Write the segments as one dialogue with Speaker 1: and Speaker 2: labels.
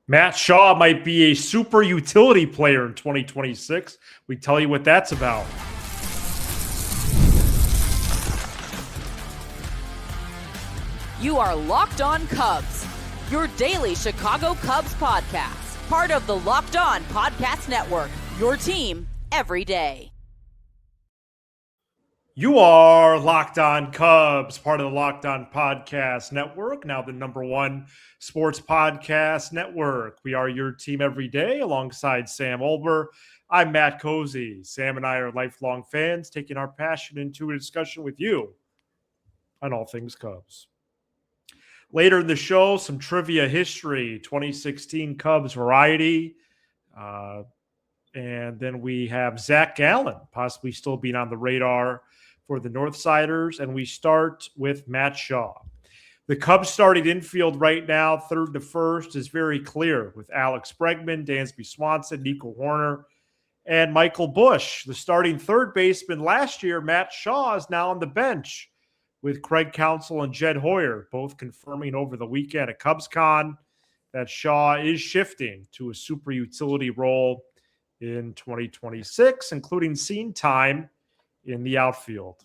Speaker 1: Matt Shaw might be a super utility player in 2026. We tell you what that's about.
Speaker 2: You are Locked On Cubs, your daily Chicago Cubs podcast. Part of the Locked On Podcast Network, your team every day.
Speaker 1: You are Locked On Cubs, part of the Locked On Podcast Network, now the #1 sports podcast network. We are your team every day alongside Sam Olber. I'm Matt Cozy. Sam and I are lifelong fans, taking our passion into a discussion with you on all things Cubs. Later in the show, some trivia history, 2016 Cubs variety. And then we have Zac Gallen possibly still being on the radar for the Northsiders. And we start with Matt Shaw. The Cubs starting infield right now, third to first, is very clear with Alex Bregman, Dansby Swanson, Nico Horner, and Michael Busch. The starting third baseman last year, Matt Shaw, is now on the bench with Craig Counsell and Jed Hoyer, both confirming over the weekend at CubsCon that Shaw is shifting to a super utility role in 2026, including scene time in the outfield.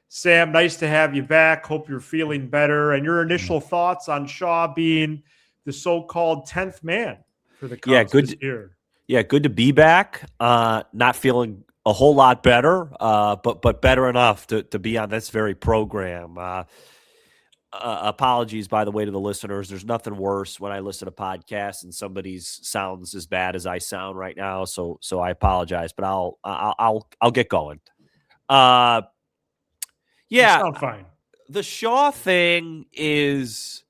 Speaker 1: Sam, nice to have you back. Hope you're feeling better. And your initial thoughts on Shaw being the so-called 10th man for the Cubs this year.
Speaker 3: Yeah, good to be back. Not feeling a whole lot better, but better enough to be on this very program. Apologies, by the way, to the listeners. There's nothing worse when I listen to podcasts and somebody's sounds as bad as I sound right now. So I apologize, but I'll get going. Yeah,
Speaker 1: you sound fine.
Speaker 3: The Shaw thing is,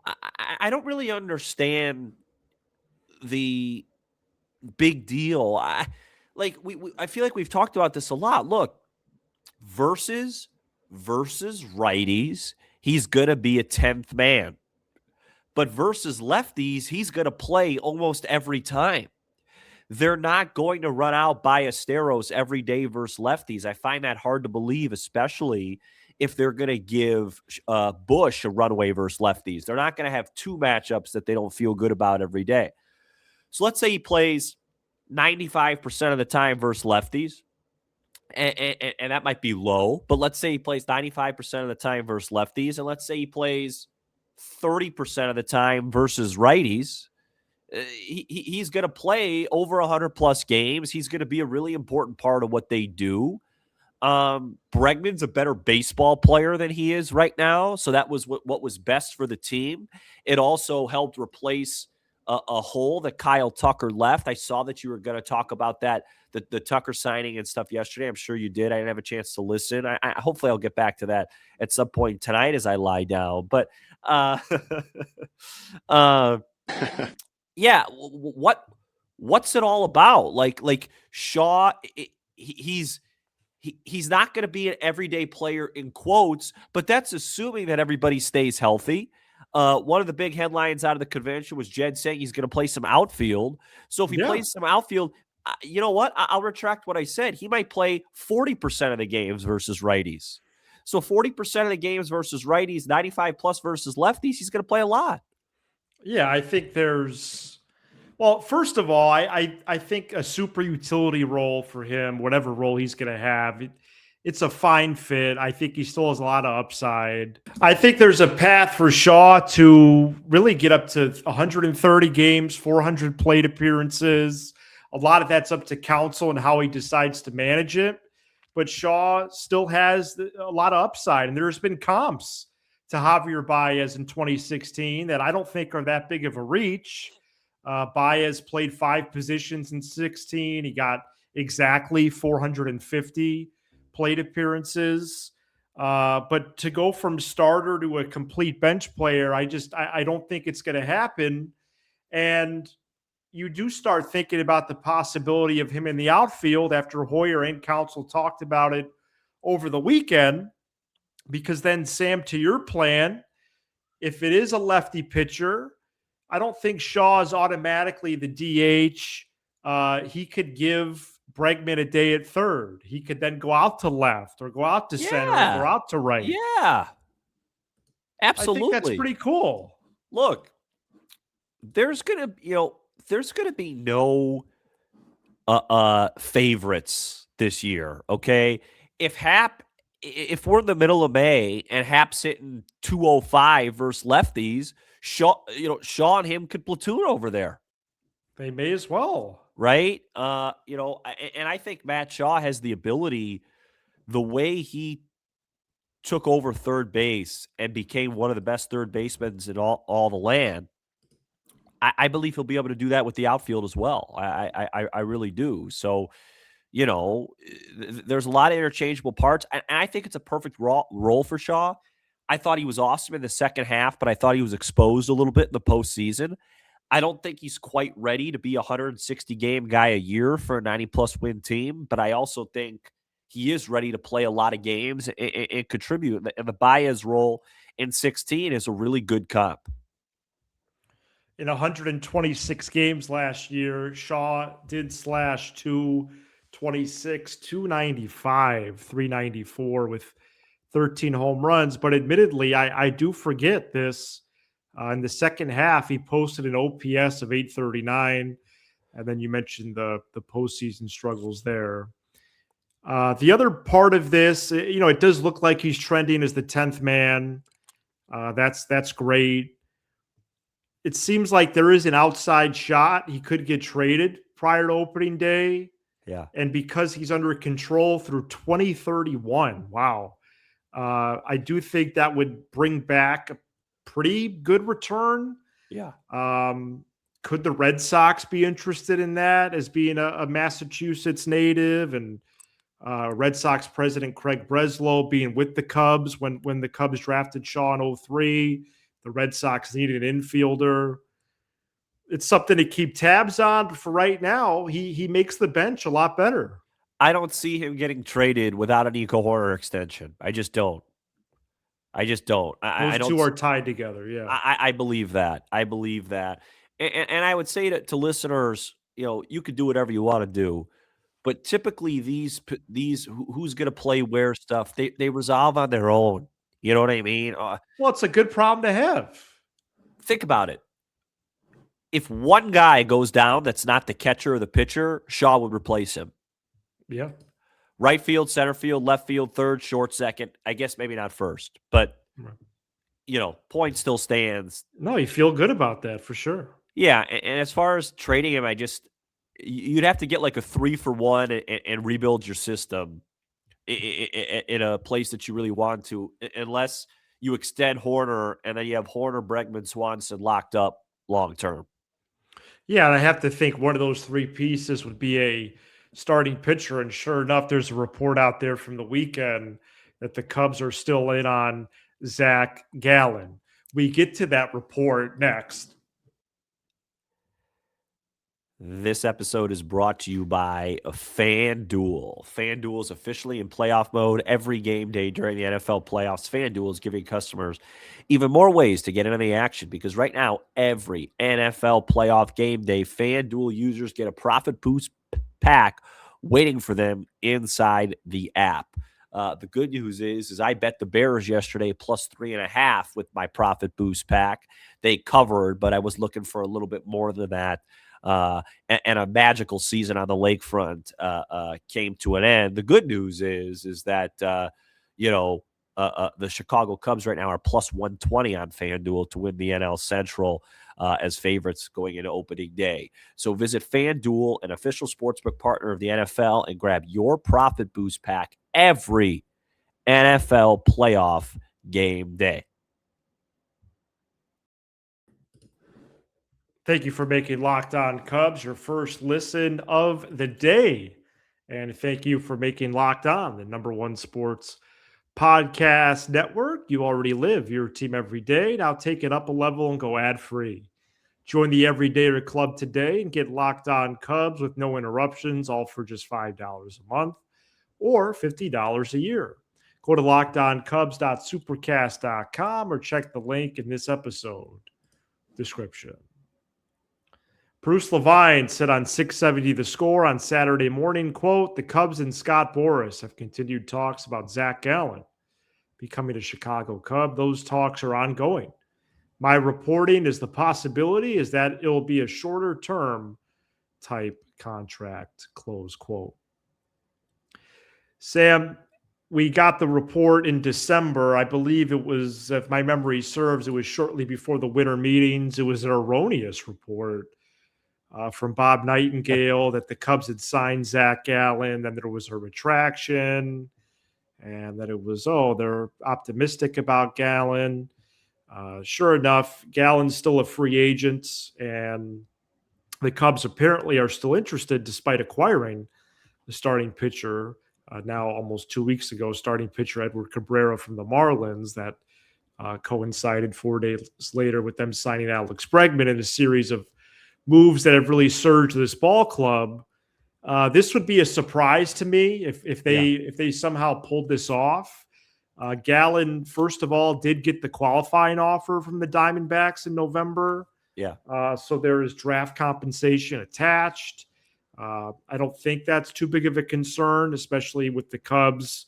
Speaker 3: I don't really understand the big deal. I feel like we've talked about this a lot. Look, versus righties, he's gonna be a 10th man, but versus lefties, he's gonna play almost every time. They're not going to run out Ballesteros every day versus lefties. I find that hard to believe, especially if they're going to give Busch a runaway versus lefties. They're not going to have two matchups that they don't feel good about every day. So let's say he plays 95% of the time versus lefties, and that might be low, but let's say he plays 95% of the time versus lefties, and let's say he plays 30% of the time versus righties. He's going to play over 100-plus games. He's going to be a really important part of what they do. Bregman's a better baseball player than he is right now, so that was what was best for the team. It also helped replace a hole that Kyle Tucker left. I saw that you were going to talk about that, the Tucker signing and stuff yesterday. I'm sure you did. I didn't have a chance to listen. Hopefully I'll get back to that at some point tonight as I lie down. But yeah, what's it all about? Like Shaw, he's not going to be an everyday player in quotes, but that's assuming that everybody stays healthy. One of the big headlines out of the convention was Jed saying he's going to play some outfield. So if he plays some outfield, you know what? I'll retract what I said. He might play 40% of the games versus righties. So 40% of the games versus righties, 95+ versus lefties, he's going to play a lot.
Speaker 1: Yeah, I think well, first of all, I think a super utility role for him, whatever role he's going to have, it's a fine fit. I think he still has a lot of upside. I think there's a path for Shaw to really get up to 130 games, 400 plate appearances. A lot of that's up to Counsell and how he decides to manage it. But Shaw still has a lot of upside, and there's been comps to Javier Baez in 2016 that I don't think are that big of a reach. Baez played 5 positions in 16. He got exactly 450 plate appearances. But to go from starter to a complete bench player, I don't think it's going to happen. And you do start thinking about the possibility of him in the outfield after Hoyer and Counsell talked about it over the weekend. Because then, Sam, to your plan, if it is a lefty pitcher, I don't think Shaw is automatically the DH. He could give Bregman a day at third. He could then go out to left or go out to center or go out to right.
Speaker 3: Yeah, absolutely.
Speaker 1: I think that's pretty cool.
Speaker 3: Look, there's gonna be no favorites this year. Okay, if we're in the middle of May and Hap's hitting 205 versus lefties, Shaw and him could platoon over there.
Speaker 1: They may as well.
Speaker 3: Right? And I think Matt Shaw has the ability, the way he took over third base and became one of the best third basemen in all the land. I believe he'll be able to do that with the outfield as well. I really do. So, there's a lot of interchangeable parts, and I think it's a perfect role for Shaw. I thought he was awesome in the second half, but I thought he was exposed a little bit in the postseason. I don't think he's quite ready to be a 160-game guy a year for a 90-plus win team, but I also think he is ready to play a lot of games and contribute. And the Baez role in 16 is a really good comp.
Speaker 1: In 126 games last year, Shaw did slash 226, 295, 394 with 13 home runs. But admittedly, I do forget this. In the second half, he posted an OPS of 839. And then you mentioned the postseason struggles there. The other part of this, it does look like he's trending as the 10th man. That's great. It seems like there is an outside shot. He could get traded prior to opening day.
Speaker 3: Yeah.
Speaker 1: And because he's under control through 2031, wow. I do think that would bring back a pretty good return.
Speaker 3: Yeah.
Speaker 1: Could the Red Sox be interested in that as being a Massachusetts native, and Red Sox president Craig Breslow being with the Cubs when the Cubs drafted Shaw in 2003? The Red Sox needed an infielder. It's something to keep tabs on, but for right now, he makes the bench a lot better.
Speaker 3: I don't see him getting traded without a Nico Horner extension. I just don't.
Speaker 1: Those two are tied together. Yeah,
Speaker 3: I believe that. And I would say to listeners, you could do whatever you want to do, but typically these who's going to play where stuff, they resolve on their own. You know what I mean?
Speaker 1: Well, it's a good problem to have.
Speaker 3: Think about it. If one guy goes down that's not the catcher or the pitcher, Shaw would replace him.
Speaker 1: Yeah.
Speaker 3: Right field, center field, left field, third, short, second. I guess maybe not first, but, point still stands.
Speaker 1: No, you feel good about that for sure.
Speaker 3: Yeah, and as far as trading him, you'd have to get like a 3-for-1 and rebuild your system in a place that you really want to, unless you extend Horner and then you have Horner, Bregman, Swanson locked up long term.
Speaker 1: Yeah, and I have to think one of those three pieces would be a starting pitcher. And sure enough, there's a report out there from the weekend that the Cubs are still in on Zac Gallen. We get to that report next.
Speaker 3: This episode is brought to you by FanDuel. FanDuel is officially in playoff mode every game day during the NFL playoffs. FanDuel is giving customers even more ways to get into the action, because right now, every NFL playoff game day, FanDuel users get a profit boost pack waiting for them inside the app. The good news is I bet the Bears yesterday plus 3.5 with my profit boost pack. They covered, but I was looking for a little bit more than that. And a magical season on the lakefront came to an end. The good news is that the Chicago Cubs right now are plus 120 on FanDuel to win the NL Central as favorites going into opening day. So visit FanDuel, an official sportsbook partner of the NFL, and grab your profit boost pack every NFL playoff game day.
Speaker 1: Thank you for making Locked On Cubs your first listen of the day. And thank you for making Locked On the #1 sports podcast network. You already live your team every day. Now take it up a level and go ad-free. Join the Everydayer Club today and get Locked On Cubs with no interruptions, all for just $5 a month or $50 a year. Go to lockedoncubs.supercast.com or check the link in this episode description. Bruce Levine said on 670 The Score on Saturday morning, quote, "The Cubs and Scott Boras have continued talks about Zac Gallen becoming a Chicago Cub. Those talks are ongoing. My reporting is the possibility is that it'll be a shorter term type contract, close quote. Sam, we got the report in December. I believe it was, if my memory serves, it was shortly before the winter meetings. It was an erroneous report from Bob Nightingale that the Cubs had signed Zac Gallen, then there was a retraction, and that it was, they're optimistic about Gallen. Sure enough, Gallen's still a free agent, and the Cubs apparently are still interested despite acquiring the starting pitcher. Now, almost 2 weeks ago, starting pitcher Edward Cabrera from the Marlins. That coincided 4 days later with them signing Alex Bregman in a series of moves that have really surged this ball club. This would be a surprise to me if they somehow pulled this off. Gallen, first of all, did get the qualifying offer from the Diamondbacks in November.
Speaker 3: Yeah.
Speaker 1: So there is draft compensation attached. I don't think that's too big of a concern, especially with the Cubs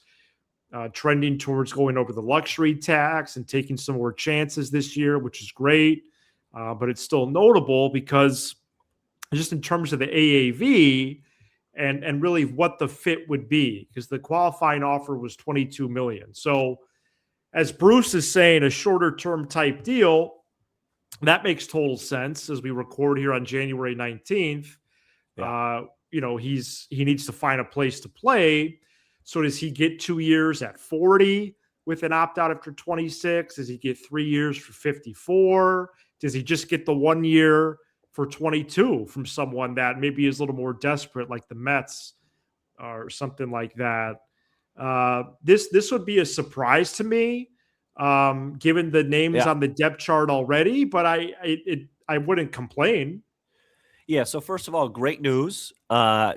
Speaker 1: trending towards going over the luxury tax and taking some more chances this year, which is great. But it's still notable because just in terms of the AAV and really what the fit would be, because the qualifying offer was $22 million. So as Bruce is saying, a shorter term type deal, that makes total sense as we record here on January 19th. Yeah. He needs to find a place to play. So does he get 2 years at 40 with an opt out after 26? Does he get 3 years for 54? Does he just get the 1 year for 22 from someone that maybe is a little more desperate, like the Mets or something like that? This would be a surprise to me, given the names on the depth chart already. But I wouldn't complain.
Speaker 3: Yeah. So first of all, great news.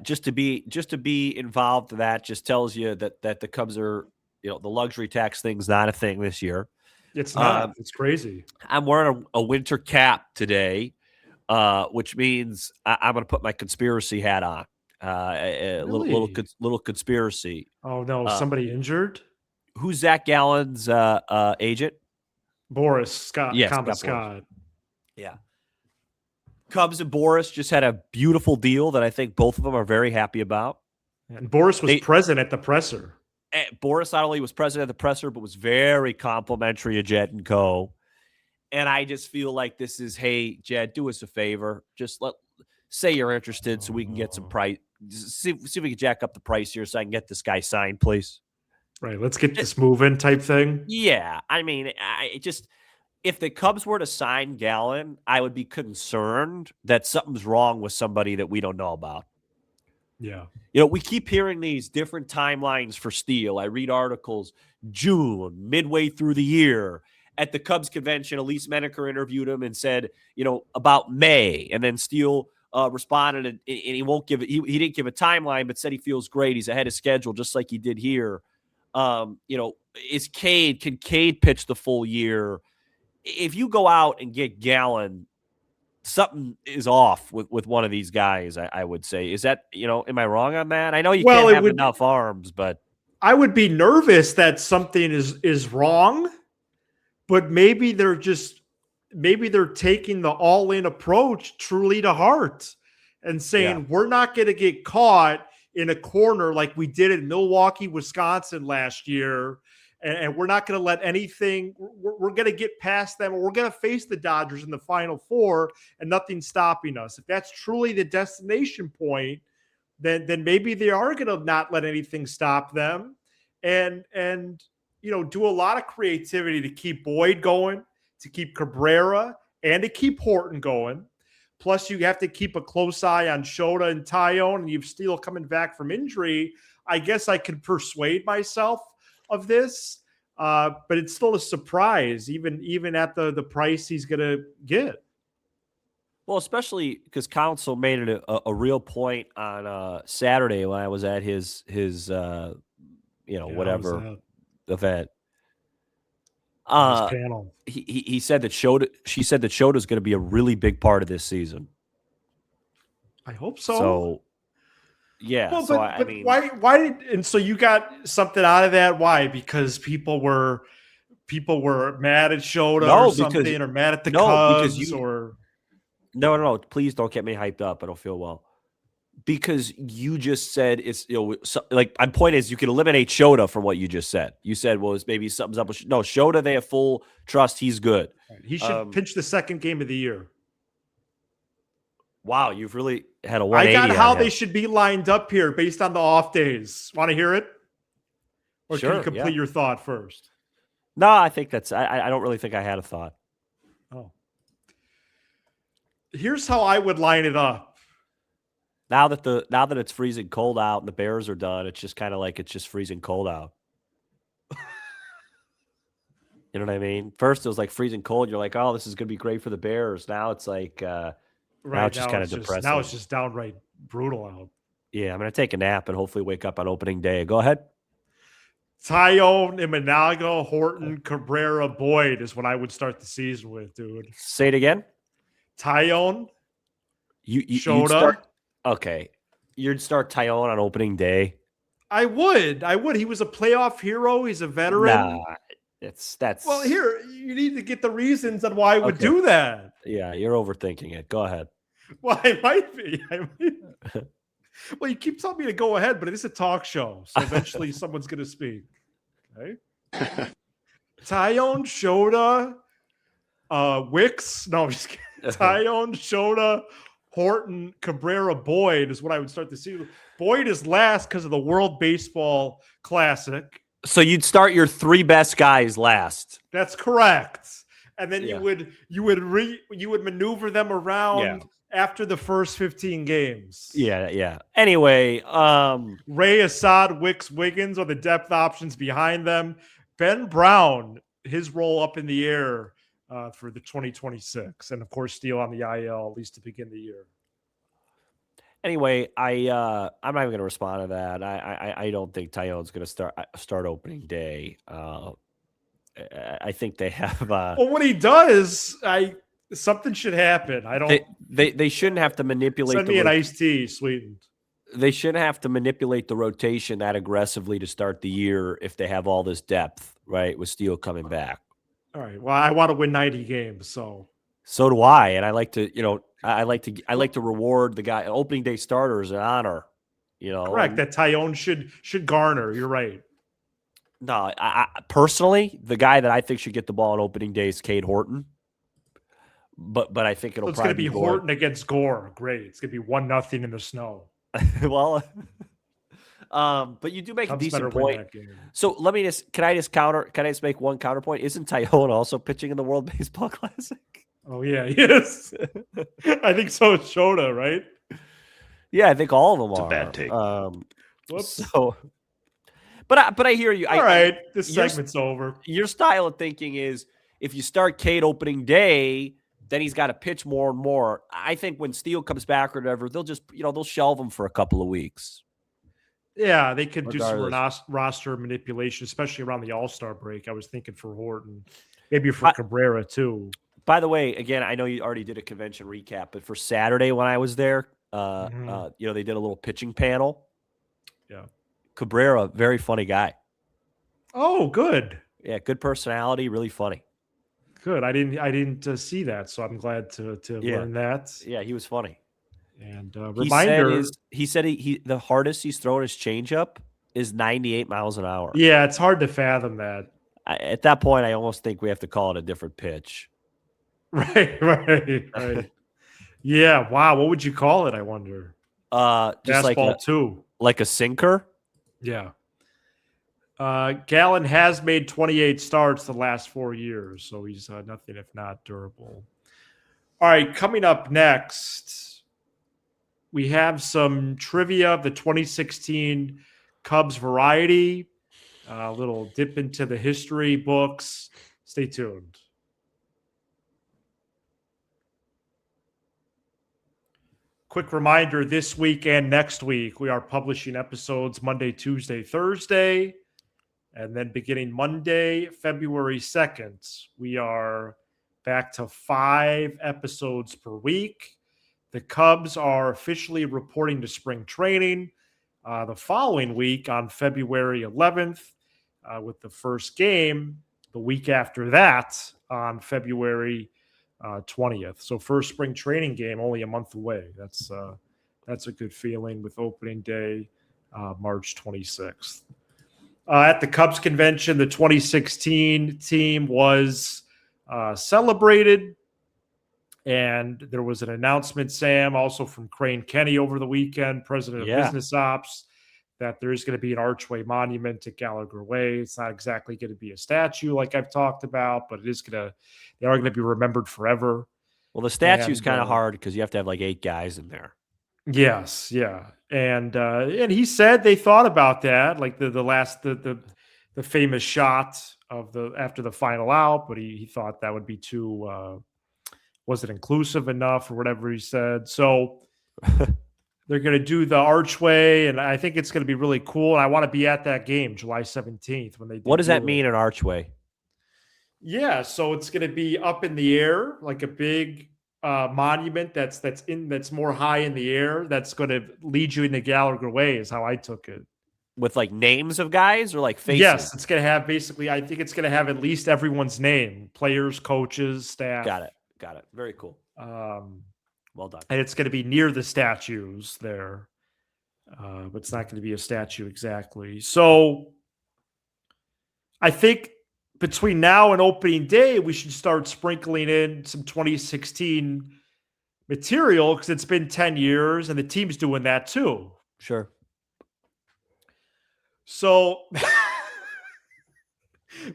Speaker 3: Just to be involved in that just tells you that the Cubs are, the luxury tax thing's not a thing this year.
Speaker 1: It's not. It's crazy.
Speaker 3: I'm wearing a winter cap today, which means I'm going to put my conspiracy hat on.
Speaker 1: Really?
Speaker 3: Little conspiracy.
Speaker 1: Oh no! Somebody injured?
Speaker 3: Who's Zac Gallen's agent?
Speaker 1: Boris Scott.
Speaker 3: Yes,
Speaker 1: Scott.
Speaker 3: Yeah. Cubs and Boris just had a beautiful deal that I think both of them are very happy about.
Speaker 1: And Boris was present at the presser.
Speaker 3: Boris not only was present at the presser, but was very complimentary of Jed and co. And I just feel like this is, hey, Jed, do us a favor. Just say you're interested so we can get some price. See if we can jack up the price here so I can get this guy signed, please.
Speaker 1: Right. Let's get this moving type thing.
Speaker 3: Yeah. I mean, if the Cubs were to sign Gallen, I would be concerned that something's wrong with somebody that we don't know about.
Speaker 1: Yeah.
Speaker 3: We keep hearing these different timelines for Steele. I read articles, June, midway through the year. At the Cubs convention, Elise Menaker interviewed him and said, about May. And then Steele responded, and he won't give it. He didn't give a timeline, but said he feels great. He's ahead of schedule, just like he did here. Can Cade pitch the full year? If you go out and get Gallen, something is off with one of these guys, I would say. Is that, am I wrong on that? I know you can't have enough arms, but
Speaker 1: I would be nervous that something is wrong, but maybe they're taking the all-in approach truly to heart and saying, we're not going to get caught in a corner like we did in Milwaukee, Wisconsin last year. And we're not going to let anything, we're going to get past them. We're going to face the Dodgers in the Final Four and nothing's stopping us. If that's truly the destination point, then maybe they are going to not let anything stop them and do a lot of creativity to keep Boyd going, to keep Cabrera, and to keep Horton going. Plus, you have to keep a close eye on Shota and Tyone, and you've Steele coming back from injury. I guess I could persuade myself of this, but it's still a surprise, even at the price he's going to get.
Speaker 3: Well, especially because Council made it a real point on Saturday when I was at his whatever event.
Speaker 1: Panel.
Speaker 3: He said that she said that Shota's going to be a really big part of this season.
Speaker 1: I hope so.
Speaker 3: So, yeah.
Speaker 1: Well,
Speaker 3: so
Speaker 1: but
Speaker 3: I mean,
Speaker 1: why did, and so you got something out of that? Why? Because people were people were mad at Shota
Speaker 3: No,
Speaker 1: or something, or mad at the
Speaker 3: no,
Speaker 1: Cubs,
Speaker 3: because
Speaker 1: or
Speaker 3: no. Please don't get me hyped up. I don't feel well. Because you just said it's, like my point is you can eliminate Shota from what you just said. You said, well, it's maybe something's up with Shota. They have full trust. He's good.
Speaker 1: he should pitch the second game of the year.
Speaker 3: Wow, you've really had a 180.
Speaker 1: I got how they should be lined up here based on the off days. Want to hear it? Or
Speaker 3: Sure,
Speaker 1: can you complete your thought first?
Speaker 3: No, I think that's. I don't really think I had a thought.
Speaker 1: Oh, here's how I would line it up.
Speaker 3: Now that it's freezing cold out and the Bears are done, it's just kind of like it's just freezing cold out. You know what I mean? First it was like freezing cold. You're like, oh, this is gonna be great for the Bears. Now it's like. Now it's just kind of depressing.
Speaker 1: Now it's just downright brutal out.
Speaker 3: Yeah, I'm going to take a nap and hopefully wake up on opening day. Go ahead.
Speaker 1: Tyone, Imanaga, Horton, Cabrera, Boyd is what I would start the season with, dude.
Speaker 3: Say it again.
Speaker 1: Tyone,
Speaker 3: Shota. Okay. You'd start Tyone on opening day.
Speaker 1: I would. He was a playoff hero. He's a veteran.
Speaker 3: Nah, that's.
Speaker 1: Well, here, you need to get the reasons on why I would do that.
Speaker 3: Yeah, you're overthinking it. Go ahead.
Speaker 1: Well, I might be. Well, you keep telling me to go ahead, but it is a talk show, so eventually someone's going to speak. Okay. Tyone, Shota, Wicks. No, I'm just kidding. Tyone, Shota, Horton, Cabrera, Boyd is what I would start to see. Boyd is last because of the World Baseball Classic.
Speaker 3: So you'd start your three best guys last.
Speaker 1: That's correct. And then you would maneuver them around after the first 15 games.
Speaker 3: Yeah. Anyway,
Speaker 1: Ray, Assad, Wicks, Wiggins are the depth options behind them. Ben Brown, his role up in the air for the 2026, and of course Steele on the IL at least to begin the year.
Speaker 3: Anyway, I'm not even going to respond to that. I don't think Tyone's going to start opening day. I think they have.
Speaker 1: Well, when he does, something should happen. I don't.
Speaker 3: They shouldn't have to manipulate.
Speaker 1: Send me an iced tea, sweetened.
Speaker 3: They shouldn't have to manipulate the rotation that aggressively to start the year if they have all this depth, right? With Steele coming back.
Speaker 1: All right. Well, I want to win 90 games, so
Speaker 3: do I, and I like to, I like to reward the guy. Opening day starters an honor,
Speaker 1: Correct. That Tyone should garner. You're right.
Speaker 3: No, I personally, the guy that I think should get the ball on opening day is Cade Horton. But I think it's
Speaker 1: going to be Horton against Gore. Great. It's going to be 1-0 in the snow.
Speaker 3: Well, but you do make a decent point. So can I just make one counterpoint? Isn't Tyone also pitching in the World Baseball Classic?
Speaker 1: Oh yeah, yes. I think so. It's Shota, right?
Speaker 3: Yeah, I think all of them are.
Speaker 4: It's a bad take.
Speaker 1: Whoops.
Speaker 3: So, but I hear you.
Speaker 1: All right, this segment's over.
Speaker 3: Your style of thinking is if you start Cade opening day, then he's got to pitch more and more. I think when Steele comes back or whatever, they'll just they'll shelve him for a couple of weeks.
Speaker 1: Yeah, they could do some roster manipulation, especially around the All-Star break. I was thinking for Horton, maybe for Cabrera too.
Speaker 3: By the way, again, I know you already did a convention recap, but for Saturday when I was there, they did a little pitching panel.
Speaker 1: Yeah,
Speaker 3: Cabrera, very funny guy.
Speaker 1: Oh, good.
Speaker 3: Yeah, good personality, really funny.
Speaker 1: Good. I didn't see that, so I'm glad to learn that.
Speaker 3: Yeah, he was funny.
Speaker 1: And reminder,
Speaker 3: he said the hardest he's thrown his changeup is 98 miles an hour.
Speaker 1: Yeah, it's hard to fathom that.
Speaker 3: At that point, I almost think we have to call it a different pitch.
Speaker 1: Right. Yeah. Wow. What would you call it? I wonder.
Speaker 3: Just
Speaker 1: fastball too,
Speaker 3: like a sinker.
Speaker 1: Yeah. Gallen has made 28 starts the last 4 years, so he's nothing if not durable. All right, coming up next, we have some trivia of the 2016 Cubs variety, a little dip into the history books. Stay tuned. Quick reminder, this week and next week, we are publishing episodes Monday, Tuesday, Thursday. And then beginning Monday, February 2nd, we are back to 5 episodes per week. The Cubs are officially reporting to spring training the following week on February 11th with the first game the week after that on February 20th. So first spring training game only a month away. That's a good feeling with opening day March 26th. At the Cubs convention, the 2016 team was celebrated. And there was an announcement, Sam, also from Crane Kenny over the weekend, president of business ops, that there is going to be an archway monument at Gallagher Way. It's not exactly going to be a statue like I've talked about, but they are going to be remembered forever.
Speaker 3: Well, the statue's kind of hard because you have to have like 8 guys in there.
Speaker 1: Yes, yeah. And he said they thought about that, like the famous shot of after the final out, but he thought that would be too wasn't inclusive enough or whatever he said. So they're going to do the archway, and I think it's going to be really cool. And I want to be at that game, July 17th, when they do.
Speaker 3: What does that mean, an archway?
Speaker 1: Yeah, so it's going to be up in the air, like a big monument that's more high in the air. That's going to lead you into Gallagher Way, is how I took it.
Speaker 3: With like names of guys or like faces?
Speaker 1: Yes, it's going to have basically. I think it's going to have at least everyone's name: players, coaches, staff.
Speaker 3: Got it. Very cool. Well done.
Speaker 1: And it's going to be near the statues there, but it's not going to be a statue exactly. So I think between now and opening day, we should start sprinkling in some 2016 material because it's been 10 years and the team's doing that too.
Speaker 3: Sure.
Speaker 1: So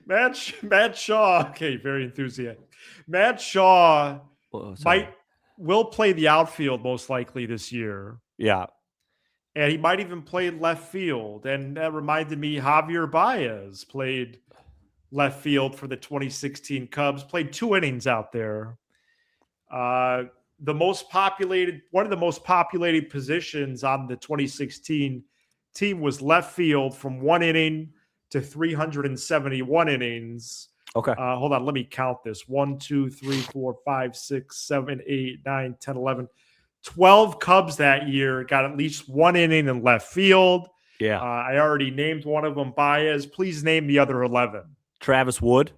Speaker 1: Matt Shaw, okay, very enthusiastic. Matt Shaw will play the outfield most likely this year.
Speaker 3: Yeah.
Speaker 1: And he might even play left field. And that reminded me, Javier Baez played left field for the 2016 Cubs, played 2 innings out there. One of the most populated positions on the 2016 team was left field from 1 inning to 371 innings.
Speaker 3: Okay.
Speaker 1: Hold on. Let me count this. 1, 2, 3, 4, 5, 6, 7, 8, 9, 10, 11. 12 Cubs that year got at least 1 inning in left field.
Speaker 3: Yeah.
Speaker 1: I already named one of them, Baez. Please name the other 11.
Speaker 3: Travis Wood.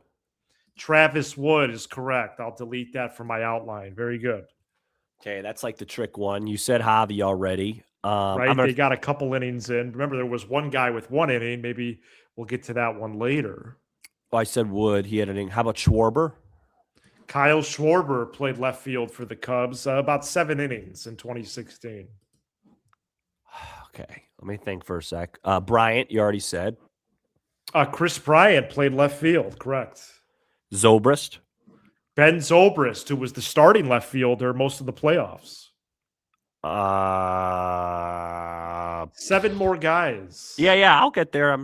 Speaker 1: Travis Wood is correct. I'll delete that from my outline. Very good.
Speaker 3: Okay, that's like the trick one. You said Javi already.
Speaker 1: Right? They got a couple innings in. Remember, there was one guy with 1 inning. Maybe we'll get to that one later.
Speaker 3: Well, I said Wood. He had an inning. How about Schwarber?
Speaker 1: Kyle Schwarber played left field for the Cubs, about 7 innings in 2016.
Speaker 3: Okay, let me think for a sec. Bryant, you already said.
Speaker 1: Chris Bryant played left field, correct.
Speaker 3: Zobrist.
Speaker 1: Ben Zobrist, who was the starting left fielder most of the playoffs. 7 more guys.
Speaker 3: Yeah, I'll get there.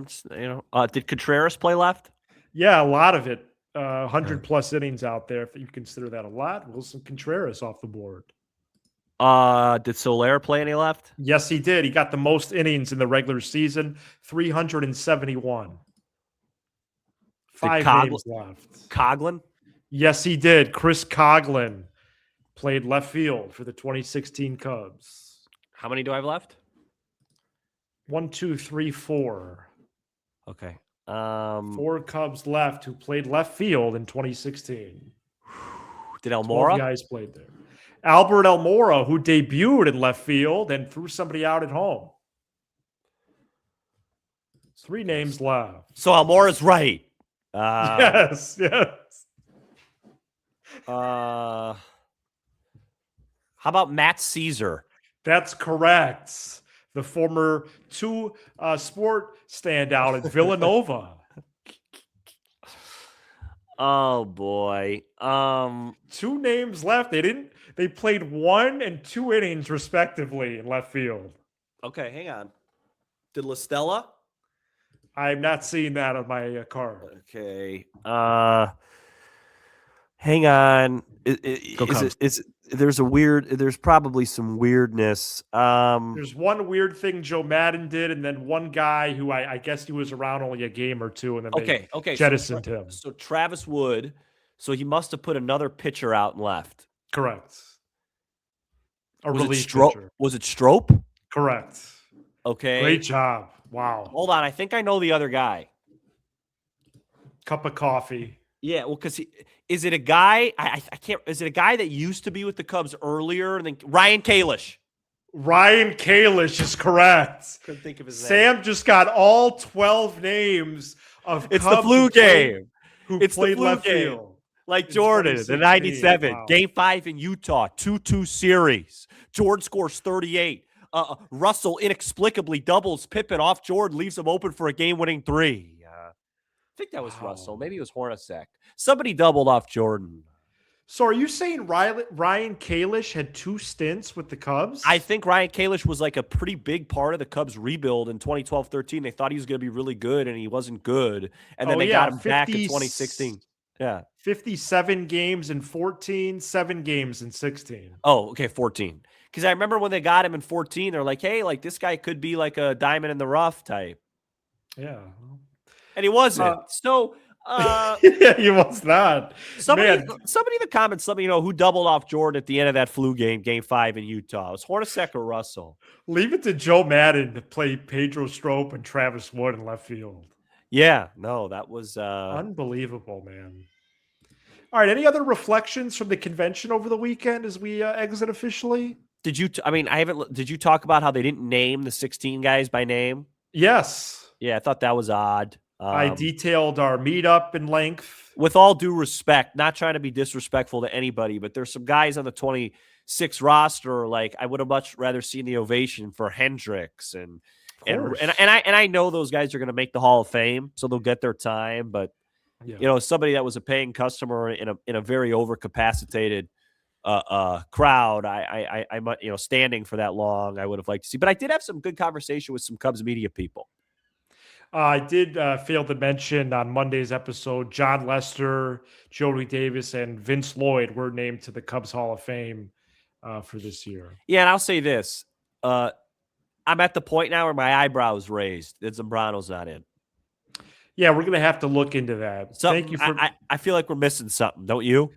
Speaker 3: Did Contreras play left?
Speaker 1: Yeah, a lot of it. 100 plus innings out there. If you consider that a lot, Wilson Contreras off the board.
Speaker 3: Did Soler play any left?
Speaker 1: Yes, he did. He got the most innings in the regular season, 371. 5 games left.
Speaker 3: Coghlan?
Speaker 1: Yes, he did. Chris Coghlan played left field for the 2016 Cubs.
Speaker 3: How many do I have left?
Speaker 1: 1, 2, 3, 4.
Speaker 3: Okay.
Speaker 1: 4 Cubs left who played left field in 2016.
Speaker 3: Did Almora?
Speaker 1: 12 guys played there. Albert Almora, who debuted in left field and threw somebody out at home. 3 names left.
Speaker 3: So Almora's right.
Speaker 1: Yes.
Speaker 3: How about Matt Caesar?
Speaker 1: That's correct. The former 2 sport standout at Villanova.
Speaker 3: Oh boy.
Speaker 1: 2 names left. They played 1 and 2 innings respectively in left field.
Speaker 3: Okay, hang on. Did LaStella?
Speaker 1: I'm not seeing that on my card.
Speaker 3: Okay. Hang on. There's probably some weirdness.
Speaker 1: There's one weird thing Joe Madden did, and then one guy who I guess he was around only a game or 2, and then they jettisoned him.
Speaker 3: So Travis Wood, so he must have put another pitcher out and left.
Speaker 1: Correct.
Speaker 3: Was it Strope?
Speaker 1: Correct.
Speaker 3: Okay.
Speaker 1: Great job. Wow.
Speaker 3: Hold on. I think I know the other guy.
Speaker 1: Cup of coffee.
Speaker 3: Yeah, well, because is it a guy? I can't. Is it a guy that used to be with the Cubs earlier? Than Ryan Kalish.
Speaker 1: Ryan Kalish is correct.
Speaker 3: Couldn't think of his name.
Speaker 1: Sam just got all 12 names of
Speaker 3: It's
Speaker 1: Cubs
Speaker 3: the flu game.
Speaker 1: It's played
Speaker 3: the flu
Speaker 1: left
Speaker 3: game.
Speaker 1: field.
Speaker 3: Like Jordan in
Speaker 1: 2016.
Speaker 3: 97,
Speaker 1: Wow.
Speaker 3: Game 5 in Utah, 2-2 series. Jordan scores 38. Russell inexplicably doubles Pippen off Jordan, leaves him open for a game-winning 3. I think that was Russell. Maybe it was Hornacek. Somebody doubled off Jordan.
Speaker 1: So are you saying Ryan Kalish had 2 stints with the Cubs?
Speaker 3: I think Ryan Kalish was like a pretty big part of the Cubs rebuild in 2012-13. They thought he was going to be really good, and he wasn't good. And then they got him back in 2016. Yeah.
Speaker 1: 57 games in 14, 7 games in 16.
Speaker 3: Oh, okay, 14. Because I remember when they got him in 14, they're like, hey, like this guy could be like a diamond in the rough type.
Speaker 1: Yeah.
Speaker 3: And he wasn't.
Speaker 1: Yeah, he was not.
Speaker 3: Somebody in the comments, let me know who doubled off Jordan at the end of that flu game, Game 5 in Utah. It was Hornacek or Russell?
Speaker 1: Leave it to Joe Madden to play Pedro Strop and Travis Wood in left field.
Speaker 3: Yeah, no, that was
Speaker 1: unbelievable, man. All right, any other reflections from the convention over the weekend as we exit officially?
Speaker 3: Did you talk about how they didn't name the 16 guys by name?
Speaker 1: Yes.
Speaker 3: Yeah, I thought that was odd.
Speaker 1: I detailed our meetup in length.
Speaker 3: With all due respect, not trying to be disrespectful to anybody, but there's some guys on the 26 roster, like I would have much rather seen the ovation for Hendricks and I know those guys are going to make the Hall of Fame, so they'll get their time. But somebody that was a paying customer in a very overcapacitated crowd, I might standing for that long, I would have liked to see. But I did have some good conversation with some Cubs media people.
Speaker 1: I did fail to mention on Monday's episode, John Lester, Jody Davis, and Vince Lloyd were named to the Cubs Hall of Fame for this year.
Speaker 3: Yeah, and I'll say this. I'm at the point now where my eyebrows raised that Zambrano's not in.
Speaker 1: Yeah, we're going to have to look into that. Thank you for.
Speaker 3: I feel like we're missing something, don't you?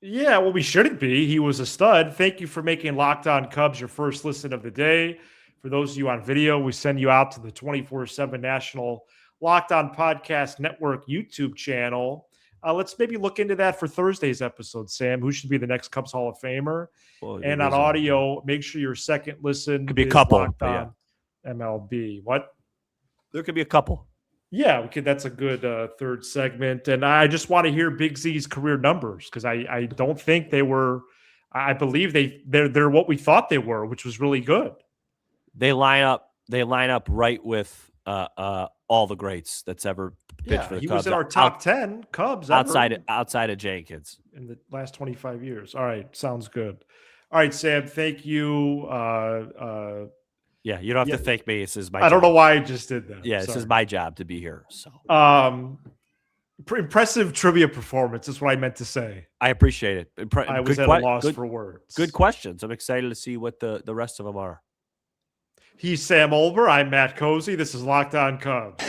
Speaker 1: Yeah, well, we shouldn't be. He was a stud. Thank you for making Locked On Cubs your first listen of the day. For those of you on video, we send you out to the 24/7 National Locked On Podcast Network YouTube channel. Let's maybe look into that for Thursday's episode, Sam. Who should be the next Cubs Hall of Famer? And on audio, make sure your second listen
Speaker 3: could be a couple.
Speaker 1: Locked On MLB. What?
Speaker 3: There could be a couple.
Speaker 1: Yeah, that's a good third segment. And I just want to hear Big Z's career numbers because I don't think they were. I believe they're what we thought they were, which was really good.
Speaker 3: They line up right with all the greats that's ever pitched for the Cubs.
Speaker 1: He was in our top 10 Cubs
Speaker 3: outside of Jenkins
Speaker 1: in the last 25 years. All right, sounds good. All right, Sam, thank you.
Speaker 3: Yeah, you don't have to thank me. This is my job.
Speaker 1: I don't know why I just did that.
Speaker 3: Yeah, this is my job to be here. So
Speaker 1: impressive trivia performance is what I meant to say.
Speaker 3: I appreciate it.
Speaker 1: I was at a loss for words.
Speaker 3: Good questions. I'm excited to see what the rest of them are.
Speaker 1: He's Sam Olber. I'm Matt Cozy. This is Locked On Cubs.